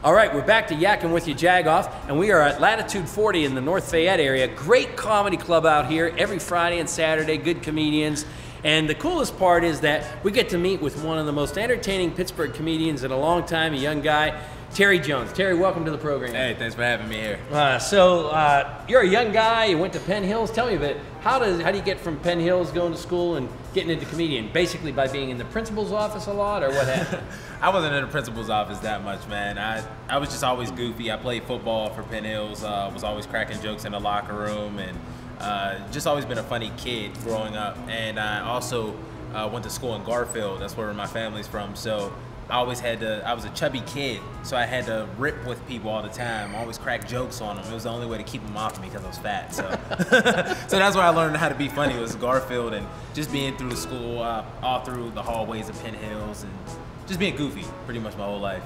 All right, we're back to Yakkin with you, Jagoff, and we are at Latitude 40 in the North Fayette area. Great comedy club out here every Friday and Saturday, good comedians. And the coolest part is that we get to meet with one of the most entertaining Pittsburgh comedians in a long time, a young guy, Terry Jones. Terry, welcome to the program. Hey, thanks for having me here. You're a young guy, you went to Penn Hills. Tell me a bit, how do you get from Penn Hills going to school and getting into comedian? Basically by being in the principal's office a lot, or what happened? I wasn't in the principal's office that much, man. I was just always goofy. I played football for Penn Hills, was always cracking jokes in the locker room, and just always been a funny kid growing up. And I also went to school in Garfield. That's where my family's from. So I was a chubby kid, so I had to rip with people all the time. I always crack jokes on them. It was the only way to keep them off me because I was fat. So, so that's where I learned how to be funny, was Garfield, and just being through the school, all through the hallways of Penn Hills, and just being goofy pretty much my whole life,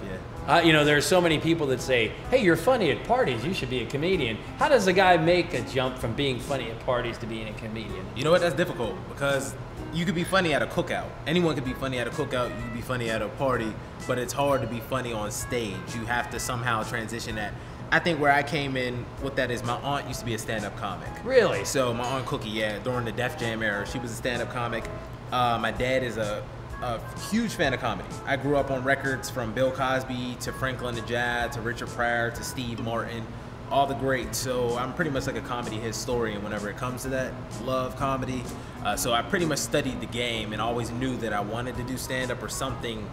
yeah. There are so many people that say, hey, you're funny at parties, you should be a comedian. How does a guy make a jump from being funny at parties to being a comedian? You know what, that's difficult, because you could be funny at a cookout. Anyone could be funny at a cookout, you could be funny at a party, but it's hard to be funny on stage. You have to somehow transition that. I think where I came in with that is my aunt used to be a stand-up comic. Really? So my aunt Cookie, yeah, during the Def Jam era, she was a stand-up comic. My dad is a huge fan of comedy. I grew up on records from Bill Cosby to Franklin the Jazz to Richard Pryor to Steve Martin, all the greats. So I'm pretty much like a comedy historian whenever it comes to that. Love comedy. So I pretty much studied the game and always knew that I wanted to do stand-up or something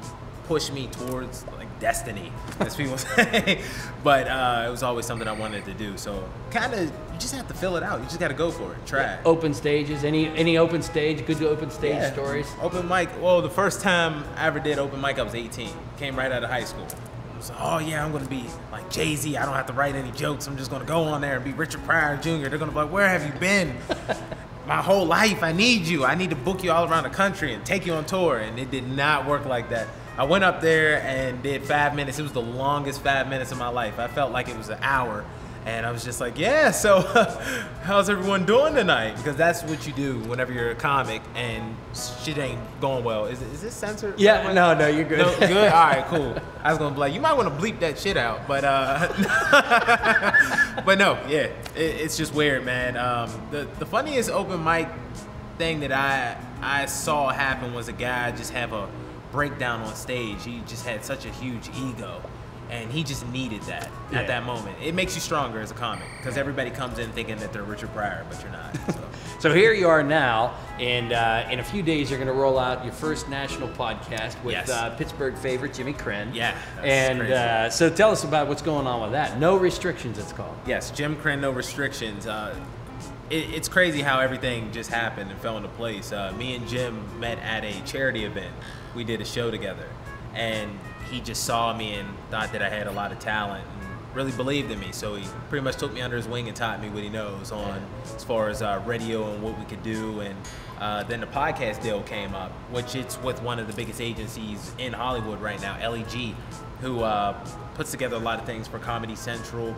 pushed me towards like destiny, as people say. But it was always something I wanted to do. So kind of, you just have to fill it out. You just got to go for it, try it. Open stages, any open stage, good open stage stories? Open mic, well, the first time I ever did open mic, I was 18. Came right out of high school. So, oh yeah, I'm gonna be like Jay-Z. I don't have to write any jokes. I'm just gonna go on there and be Richard Pryor Jr. They're gonna be like, where have you been? My whole life, I need you. I need to book you all around the country and take you on tour. And it did not work like that. I went up there and did 5 minutes. It was the longest 5 minutes of my life. I felt like it was an hour. And I was just like, yeah, so how's everyone doing tonight? Because that's what you do whenever you're a comic and shit ain't going well. Is this censored? Yeah, no, you're good. No, good? All right, cool. I was going to be like, you might want to bleep that shit out. But but no, yeah, it's just weird, man. The funniest open mic thing that I saw happen was a guy just have a breakdown on stage. He just had such a huge ego. And he just needed that at that moment. It makes you stronger as a comic because everybody comes in thinking that they're Richard Pryor, but you're not. So, so here you are now, and in a few days you're going to roll out your first national podcast with Pittsburgh favorite Jim Krenn. Yeah, and so tell us about what's going on with that. No Restrictions, it's called. Yes, Jim Krenn, No Restrictions. It's crazy how everything just happened and fell into place. Me and Jim met at a charity event. We did a show together, and he just saw me and thought that I had a lot of talent and really believed in me. So he pretty much took me under his wing and taught me what he knows on as far as radio and what we could do. And then the podcast deal came up, which it's with one of the biggest agencies in Hollywood right now, LEG, who puts together a lot of things for Comedy Central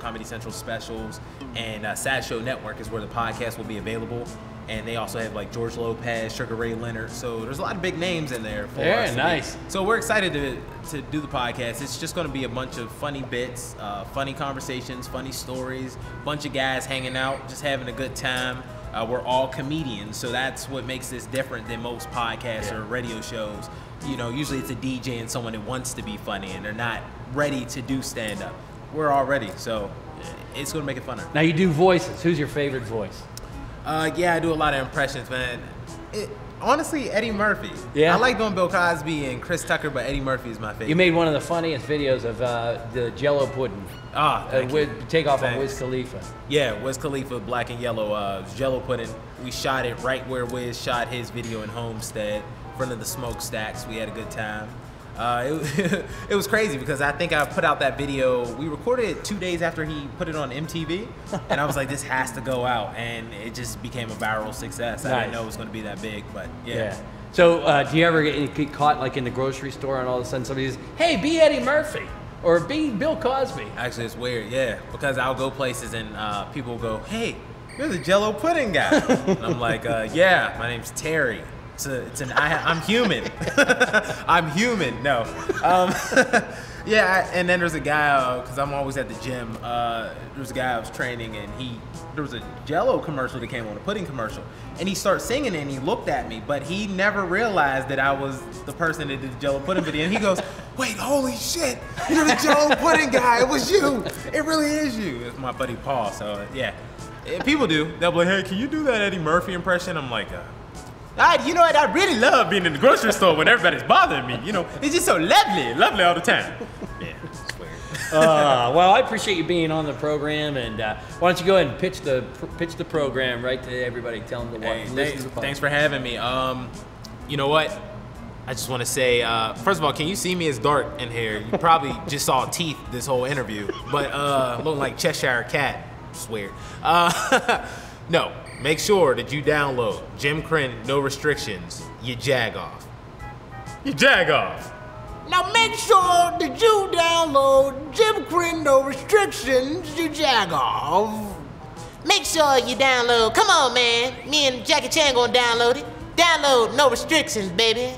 specials, and Sad Show Network is where the podcast will be available. And they also have like George Lopez, Sugar Ray Leonard. So there's a lot of big names in there for us. Yeah, nice. So we're excited to do the podcast. It's just going to be a bunch of funny bits, funny conversations, funny stories, bunch of guys hanging out, just having a good time. We're all comedians, so that's what makes this different than most podcasts or radio shows. You know, usually it's a DJ and someone that wants to be funny and they're not ready to do stand-up. We're all ready, so it's going to make it funner. Now you do voices. Who's your favorite voice? Yeah, I do a lot of impressions, man. Honestly, Eddie Murphy. Yeah. I like doing Bill Cosby and Chris Tucker, but Eddie Murphy is my favorite. You made one of the funniest videos of the Jello pudding. Take off on Wiz Khalifa. Yeah, Wiz Khalifa, black and yellow, Jello pudding. We shot it right where Wiz shot his video in Homestead, in front of the smokestacks. We had a good time. It was crazy because I think I put out that video. We recorded it 2 days after he put it on MTV, and I was like, this has to go out, and it just became a viral success. I didn't know it was going to be that big, but yeah. So do you ever get caught like in the grocery store and all of a sudden somebody says, hey, be Eddie Murphy or be Bill Cosby? Actually, it's weird, yeah, because I'll go places and people will go, hey, you're the Jello pudding guy. And I'm like, yeah, my name's Terry. I'm human. I'm human. No. Yeah, and then there's a guy, because I'm always at the gym, there was a guy I was training, and there was a Jell-O commercial that came on, a pudding commercial, and he started singing and he looked at me, but he never realized that I was the person that did the Jell-O pudding video, and he goes, wait, holy shit, you're the Jell-O pudding guy, it was you, it really is you. It's my buddy Paul, so yeah. People do, they'll be like, hey, can you do that Eddie Murphy impression? I'm like, you know what, I really love being in the grocery store when everybody's bothering me, you know, it's just so lovely all the time. Yeah, it's weird. Well, I appreciate you being on the program, and why don't you go ahead and pitch the program right to everybody, tell them to watch. Hey, thanks for having me. You know what, I just want to say, first of all, can you see me as dark in here? You probably just saw teeth this whole interview, but looking like Cheshire Cat, it's weird. No. Make sure that you download Jim Krenn, No Restrictions, you Jagoff. You Jagoff. Now make sure that you download Jim Krenn, No Restrictions, you Jagoff. Make sure you download, come on man, me and Jackie Chan gonna download it. Download No Restrictions, baby.